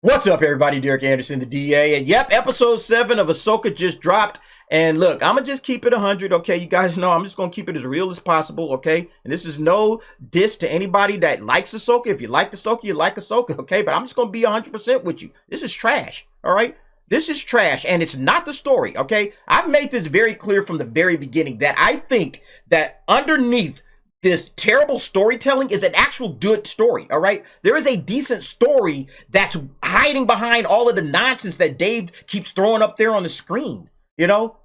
What's up, everybody? Derek Anderson, the DA. And yep, episode 7 of Ahsoka just dropped. And look, I'm going to just keep it 100, okay? You guys know I'm just going to keep it as real as possible, okay? And this is no diss to anybody that likes Ahsoka. If you like Ahsoka, you like Ahsoka, okay? But I'm just going to be 100% with you. This is trash, all right? This is trash, and it's not the story, okay? I've made this very clear from the very beginning that I think that underneath this terrible storytelling is an actual good story, all right? There is a decent story that's hiding behind all of the nonsense that Dave keeps throwing up there on the screen, you know?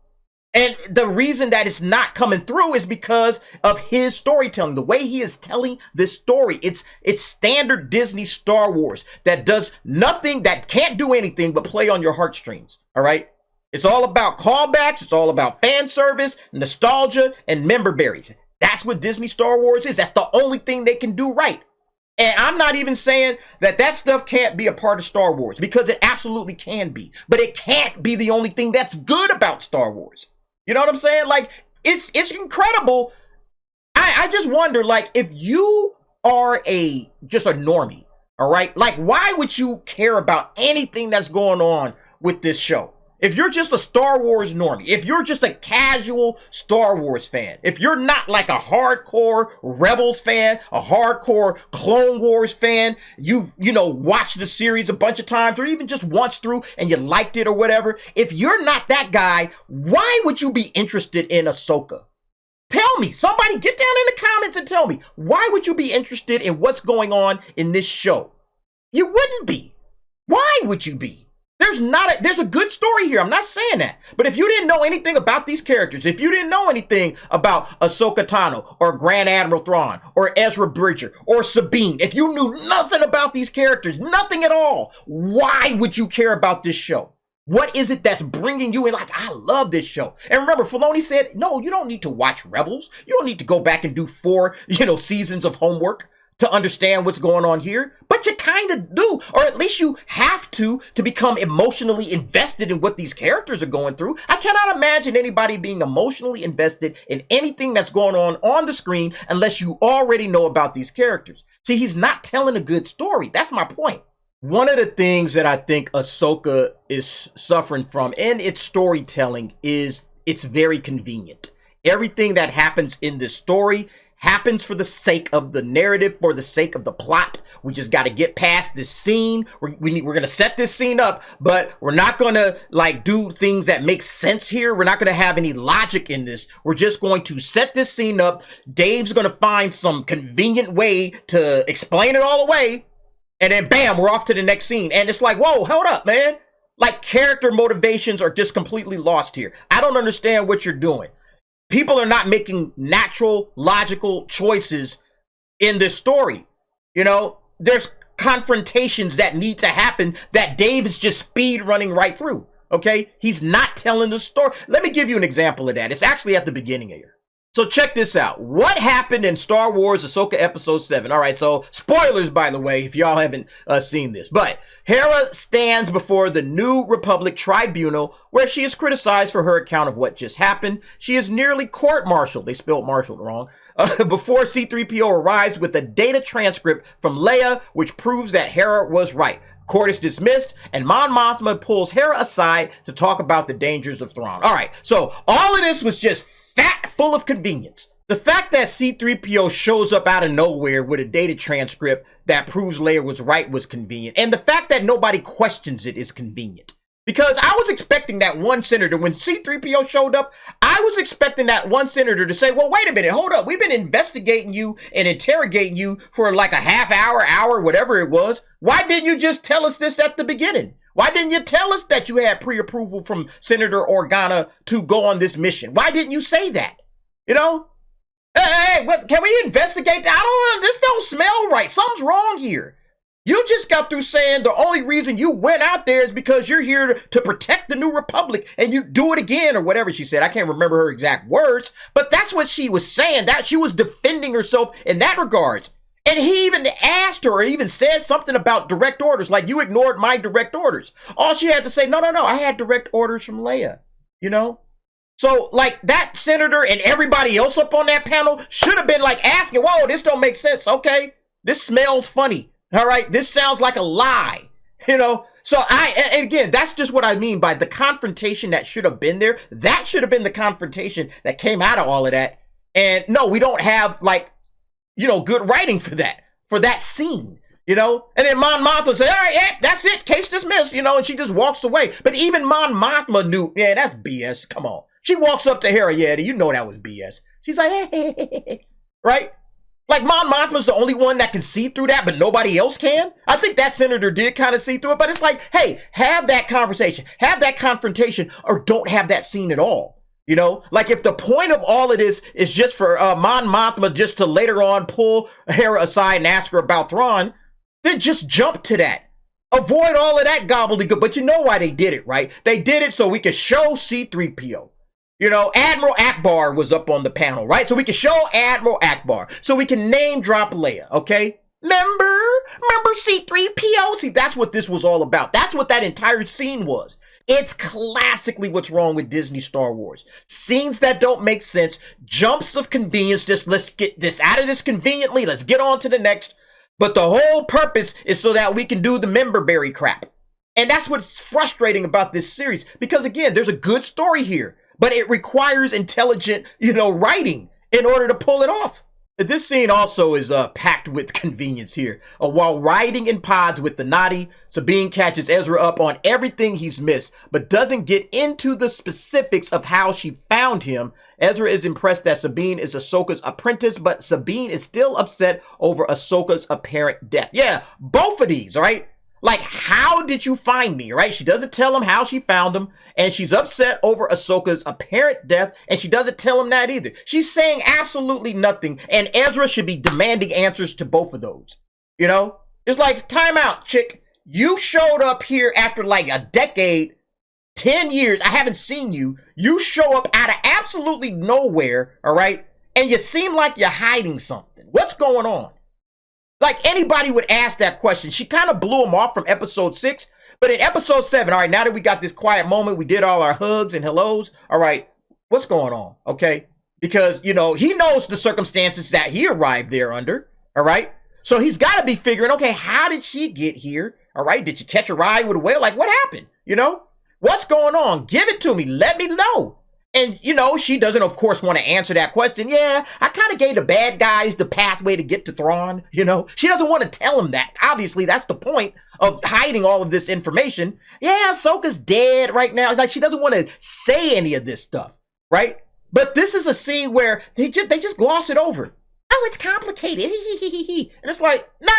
And the reason that it's not coming through is because of his storytelling, the way he is telling this story. It's standard Disney Star Wars that does nothing, that can't do anything but play on your heartstrings, all right? It's all about callbacks, it's all about fan service, nostalgia, and memberberries. That's what Disney Star Wars is. That's the only thing they can do right. And I'm not even saying that that stuff can't be a part of Star Wars, because it absolutely can be. But it can't be the only thing that's good about Star Wars. You know what I'm saying? Like, it's incredible. I just wonder, like, if you are just a normie, all right? Like, why would you care about anything that's going on with this show? If you're just a Star Wars normie, if you're just a casual Star Wars fan, if you're not like a hardcore Rebels fan, a hardcore Clone Wars fan, you've, watched the series a bunch of times or even just once through and you liked it or whatever, if you're not that guy, why would you be interested in Ahsoka? Tell me, somebody get down in the comments and tell me, why would you be interested in what's going on in this show? You wouldn't be. Why would you be? There's a good story here. I'm not saying that. But if you didn't know anything about these characters, if you didn't know anything about Ahsoka Tano or Grand Admiral Thrawn or Ezra Bridger or Sabine, if you knew nothing about these characters, nothing at all, why would you care about this show? What is it that's bringing you in? Like, I love this show. And remember, Filoni said, no, you don't need to watch Rebels. You don't need to go back and do 4, seasons of homework to understand what's going on here, but you kind of do, or at least you have to become emotionally invested in what these characters are going through. I cannot imagine anybody being emotionally invested in anything that's going on the screen unless you already know about these characters. See, he's not telling a good story. That's my point. One of the things that I think Ahsoka is suffering from in its storytelling is it's very convenient. Everything that happens in this story happens for the sake of the narrative, for the sake of the plot. We just got to get past this scene. We're going to set this scene up, but we're not going to do things that make sense here. We're not going to have any logic in this. We're just going to set this scene up. Dave's going to find some convenient way to explain it all away. And then bam, we're off to the next scene. And it's like, whoa, hold up, man. Like, character motivations are just completely lost here. I don't understand what you're doing. People are not making natural, logical choices in this story. There's confrontations that need to happen that Dave is just speed running right through. Okay? He's not telling the story. Let me give you an example of that. It's actually at the beginning here. So check this out. What happened in Star Wars Ahsoka Episode 7? All right, so spoilers, by the way, if y'all haven't seen this. But Hera stands before the New Republic Tribunal, where she is criticized for her account of what just happened. She is nearly court-martialed. They spelled martialed wrong. Before C-3PO arrives with a data transcript from Leia, which proves that Hera was right. Court is dismissed, and Mon Mothma pulls Hera aside to talk about the dangers of Thrawn. All right, so all of this was just fat full of convenience. The fact that C-3PO shows up out of nowhere with a data transcript that proves Leia was right was convenient. And the fact that nobody questions it is convenient. Because I was expecting that one senator, when C-3PO showed up, I was expecting that one senator to say, well, wait a minute, hold up. We've been investigating you and interrogating you for like a half hour, whatever it was. Why didn't you just tell us this at the beginning? Why didn't you tell us that you had pre-approval from Senator Organa to go on this mission? Why didn't you say that? Hey, what, can we investigate that? I don't know. This don't smell right. Something's wrong here. You just got through saying the only reason you went out there is because you're here to protect the New Republic, and you do it again, or whatever she said. I can't remember her exact words, but that's what she was saying. That she was defending herself in that regards. And he even asked her, or even said something about direct orders, like, you ignored my direct orders. All she had to say, no, I had direct orders from Leia, So, that senator and everybody else up on that panel should have been, asking, whoa, this don't make sense, okay? This smells funny, all right? This sounds like a lie. You know, so and again, that's just what I mean by the confrontation that should have been there. That should have been the confrontation that came out of all of that. And no, we don't have like, you know, good writing for that scene, you know? And then Mon Mothma say, all right, yeah, that's it, case dismissed, you know, and she just walks away. But even Mon Mothma knew, yeah, that's BS, come on. She walks up to Hera, yeah, you know that was BS. She's like, hey, right? Like, Mon Mothma's the only one that can see through that, but nobody else can? I think that senator did kind of see through it, but it's like, hey, have that conversation, have that confrontation, or don't have that scene at all. You know, like if the point of all of this is just for Mon Mothma just to later on pull Hera aside and ask her about Thrawn, then just jump to that. Avoid all of that gobbledygook. But you know why they did it, right? They did it so we could show C-3PO. You know, Admiral Akbar was up on the panel, right? So we can show Admiral Akbar. So we can name drop Leia, okay? Remember C-3PO? See, that's what this was all about. That's what that entire scene was. It's classically what's wrong with Disney Star Wars. Scenes that don't make sense, jumps of convenience, just let's get this out of this conveniently, let's get on to the next. But the whole purpose is so that we can do the memberberry crap. And that's what's frustrating about this series. Because again, there's a good story here, but it requires intelligent, you know, writing in order to pull it off. This scene also is packed with convenience here. While riding in pods with the Nadi, Sabine catches Ezra up on everything he's missed, but doesn't get into the specifics of how she found him. Ezra is impressed that Sabine is Ahsoka's apprentice, but Sabine is still upset over Ahsoka's apparent death. Yeah, both of these, all right? Like, how did you find me, right? She doesn't tell him how she found him, and she's upset over Ahsoka's apparent death, and she doesn't tell him that either. She's saying absolutely nothing, and Ezra should be demanding answers to both of those. You know? It's like, time out, chick. You showed up here after like a decade, 10 years, I haven't seen you. You show up out of absolutely nowhere, all right? And you seem like you're hiding something. What's going on? Like anybody would ask that question. She kind of blew him off from episode 6. But in episode 7, all right, now that we got this quiet moment, we did all our hugs and hellos. All right, what's going on? Okay. Because, you know, he knows the circumstances that he arrived there under. All right. So he's got to be figuring, okay, how did she get here? All right. Did she catch a ride with a whale? Like, what happened? You know, what's going on? Give it to me. Let me know. And, you know, she doesn't, of course, want to answer that question. Yeah, I kind of gave the bad guys the pathway to get to Thrawn, you know. She doesn't want to tell him that. Obviously, that's the point of hiding all of this information. Yeah, Ahsoka's dead right now. It's like she doesn't want to say any of this stuff, right? But this is a scene where they just gloss it over. Oh, it's complicated. And it's like, no.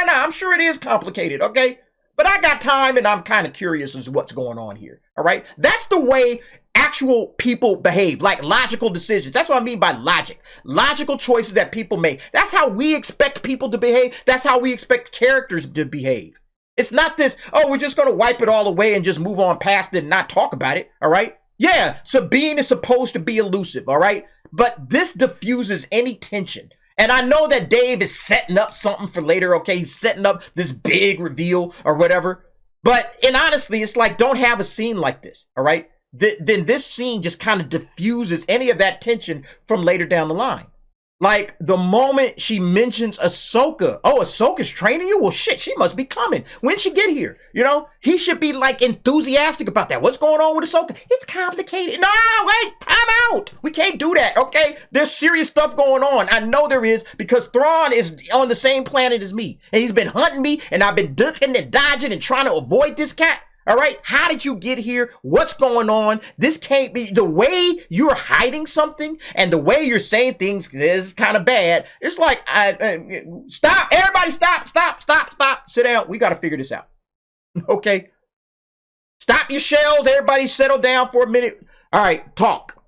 I'm sure it is complicated, okay? But I got time and I'm kind of curious as to what's going on here, all right? That's the way actual people behave, like logical decisions. That's what I mean by logic. Logical choices that people make. That's how we expect people to behave. That's how we expect characters to behave. It's not this, oh, we're just going to wipe it all away and just move on past it and not talk about it, all right? Yeah, Sabine is supposed to be elusive, all right? But this diffuses any tension. And I know that Dave is setting up something for later, okay? He's setting up this big reveal or whatever. But, and honestly, it's like, don't have a scene like this, all right? Then this scene just kind of diffuses any of that tension from later down the line. Like the moment she mentions Ahsoka, oh, Ahsoka's training you? Well, shit, she must be coming. When'd she get here? You know, he should be like enthusiastic about that. What's going on with Ahsoka? It's complicated. No, wait, time out. We can't do that, okay? There's serious stuff going on. I know there is because Thrawn is on the same planet as me. And he's been hunting me and I've been ducking and dodging and trying to avoid this cat. All right, how did you get here? What's going on? This can't be the way you're hiding something and the way you're saying things is kind of bad. It's like, stop, everybody stop, sit down. We got to figure this out. Okay, stop your shells. Everybody settle down for a minute. All right, talk.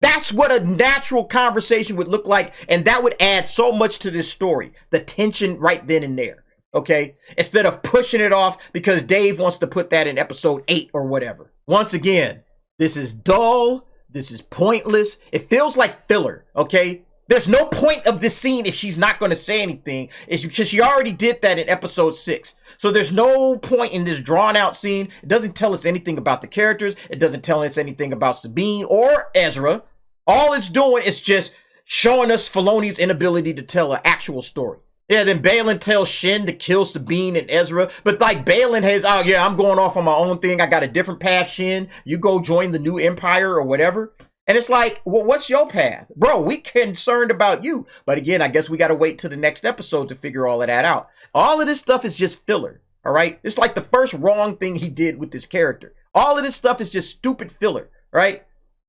That's what a natural conversation would look like. And that would add so much to this story. The tension right then and there. Okay, instead of pushing it off because Dave wants to put that in episode 8 or whatever. Once again, this is dull. This is pointless. It feels like filler. Okay, there's no point of this scene if she's not going to say anything. It's because she already did that in episode 6. So there's no point in this drawn out scene. It doesn't tell us anything about the characters. It doesn't tell us anything about Sabine or Ezra. All it's doing is just showing us Filoni's inability to tell an actual story. Yeah, then Balin tells Shin to kill Sabine and Ezra. But like Balin has, oh yeah, I'm going off on my own thing. I got a different path, Shin. You go join the new empire or whatever. And it's like, well, what's your path? Bro, we concerned about you. But again, I guess we got to wait till the next episode to figure all of that out. All of this stuff is just filler, all right? It's like the first wrong thing he did with this character. All of this stuff is just stupid filler, right?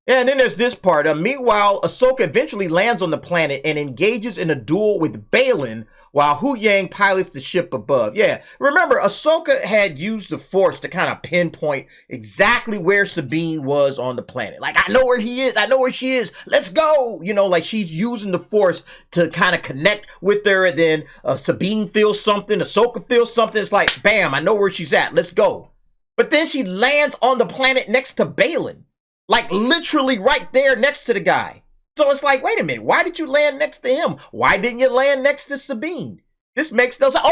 Yeah, and then there's this part. Meanwhile, Ahsoka eventually lands on the planet and engages in a duel with Balin while Hu Yang pilots the ship above. Yeah, remember, Ahsoka had used the Force to kind of pinpoint exactly where Sabine was on the planet. Like, I know where he is. I know where she is. Let's go. You know, like she's using the Force to kind of connect with her. And then Sabine feels something. Ahsoka feels something. It's like, bam, I know where she's at. Let's go. But then she lands on the planet next to Balin. Like literally right there next to the guy. So it's like, wait a minute, why did you land next to him? Why didn't you land next to Sabine? This makes no sense.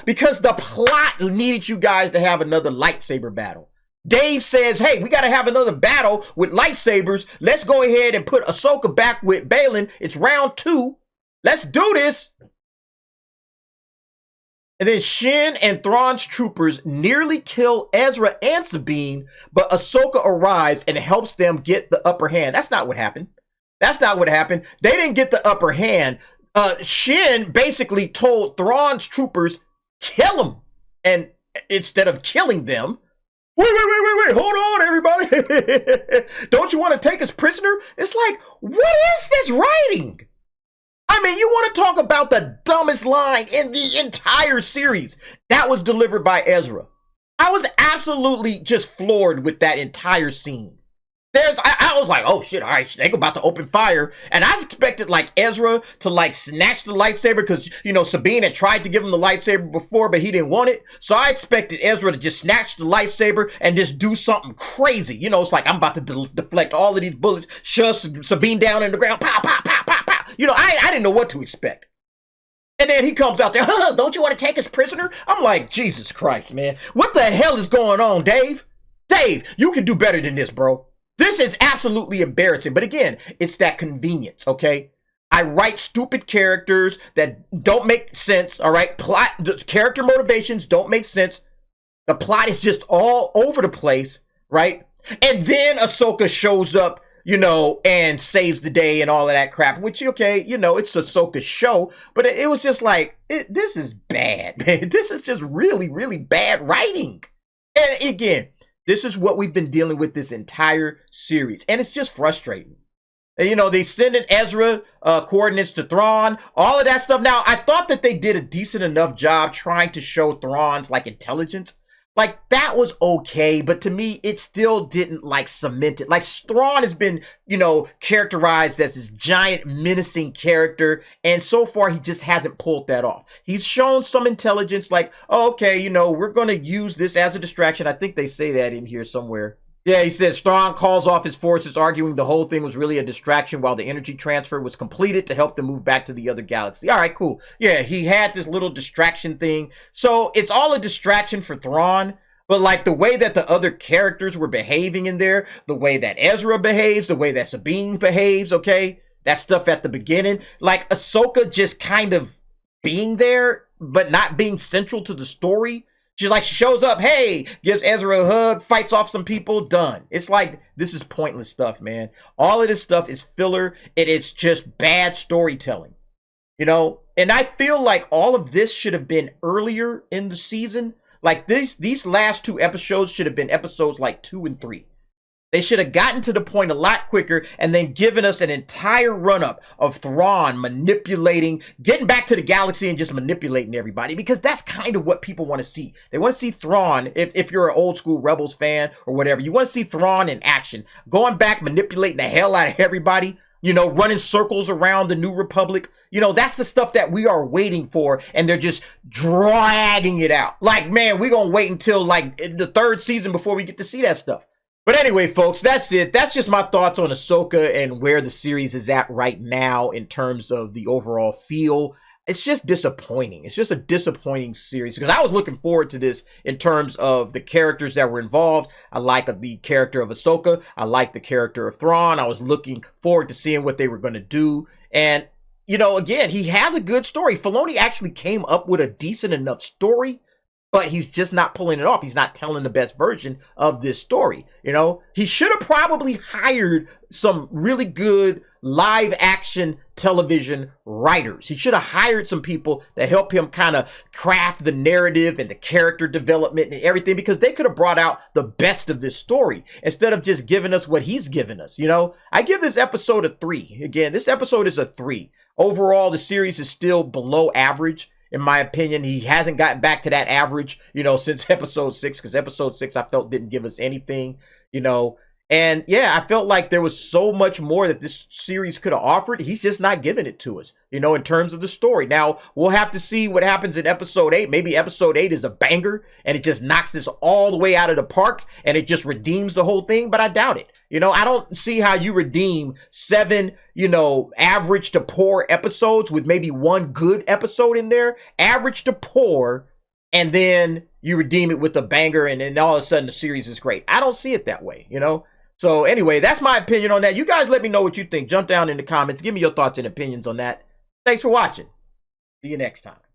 Because the plot needed you guys to have another lightsaber battle. Dave says, hey, we got to have another battle with lightsabers. Let's go ahead and put Ahsoka back with Balin. It's round 2. Let's do this. And then Shin and Thrawn's troopers nearly kill Ezra and Sabine, but Ahsoka arrives and helps them get the upper hand. That's not what happened. That's not what happened. They didn't get the upper hand. Shin basically told Thrawn's troopers, kill him. And instead of killing them, wait, hold on, everybody. Don't you want to take us prisoner? It's like, what is this writing? I mean, you want to talk about the dumbest line in the entire series. That was delivered by Ezra. I was absolutely just floored with that entire scene. I was like, oh shit, all right, they about to open fire. And I expected like Ezra to like snatch the lightsaber because, you know, Sabine had tried to give him the lightsaber before, but he didn't want it. So I expected Ezra to just snatch the lightsaber and just do something crazy. You know, it's like, I'm about to deflect all of these bullets, shove Sabine down in the ground, pow, pow, pow, pow, pow. You know, I didn't know what to expect. And then he comes out there, don't you want to take us prisoner? I'm like, Jesus Christ, man. What the hell is going on, Dave? Dave, you can do better than this, bro. This is absolutely embarrassing. But again, it's that convenience, okay? I write stupid characters that don't make sense, all right? Character motivations don't make sense. The plot is just all over the place, right? And then Ahsoka shows up, you know, and saves the day and all of that crap, which, okay, you know, it's Ahsoka's show, but it was just like, this is bad, man. This is just really, really bad writing. And again, this is what we've been dealing with this entire series, and it's just frustrating. And, you know, they send in Ezra coordinates to Thrawn, all of that stuff. Now, I thought that they did a decent enough job trying to show Thrawn's, like, intelligence. Like, that was okay, but to me, it still didn't, like, cement it. Like, Thrawn has been, you know, characterized as this giant, menacing character, and so far, he just hasn't pulled that off. He's shown some intelligence, like, oh, okay, you know, we're gonna use this as a distraction. I think they say that in here somewhere. Yeah, he says Thrawn calls off his forces, arguing the whole thing was really a distraction while the energy transfer was completed to help them move back to the other galaxy. All right, cool. Yeah, he had this little distraction thing. So it's all a distraction for Thrawn, but like the way that the other characters were behaving in there, the way that Ezra behaves, the way that Sabine behaves, okay? That stuff at the beginning. Like Ahsoka just kind of being there, but not being central to the story. She shows up, hey, gives Ezra a hug, fights off some people, done. It's like, this is pointless stuff, man. All of this stuff is filler. It is just bad storytelling, you know? And I feel like all of this should have been earlier in the season. Like these last 2 episodes should have been episodes like 2 and 3. They should have gotten to the point a lot quicker and then given us an entire run-up of Thrawn manipulating, getting back to the galaxy and just manipulating everybody, because that's kind of what people want to see. They want to see Thrawn, if you're an old school Rebels fan or whatever, you want to see Thrawn in action, going back, manipulating the hell out of everybody, you know, running circles around the New Republic. You know, that's the stuff that we are waiting for, and they're just dragging it out. Like, man, we're going to wait until like the 3rd season before we get to see that stuff. But anyway, folks, that's it. That's just my thoughts on Ahsoka and where the series is at right now in terms of the overall feel. It's just disappointing. It's just a disappointing series because I was looking forward to this in terms of the characters that were involved. I like the character of Ahsoka. I like the character of Thrawn. I was looking forward to seeing what they were going to do. And you know, again, he has a good story. Filoni actually came up with a decent enough story, but he's just not pulling it off. He's not telling the best version of this story. You know, he should have probably hired some really good live action television writers. He should have hired some people to help him kind of craft the narrative and the character development and everything, because they could have brought out the best of this story instead of just giving us what he's given us. You know, I give this episode a 3. Again, this episode is a 3. Overall, the series is still below average. In my opinion, he hasn't gotten back to that average, you know, since episode 6, because episode 6 I felt didn't give us anything, you know. And yeah, I felt like there was so much more that this series could have offered. He's just not giving it to us, you know, in terms of the story. Now, we'll have to see what happens in episode 8. Maybe episode 8 is a banger and it just knocks this all the way out of the park and it just redeems the whole thing, but I doubt it. You know, I don't see how you redeem 7, you know, average to poor episodes with maybe one good episode in there, average to poor, and then you redeem it with a banger and then all of a sudden the series is great. I don't see it that way, you know? So anyway, that's my opinion on that. You guys let me know what you think. Jump down in the comments. Give me your thoughts and opinions on that. Thanks for watching. See you next time.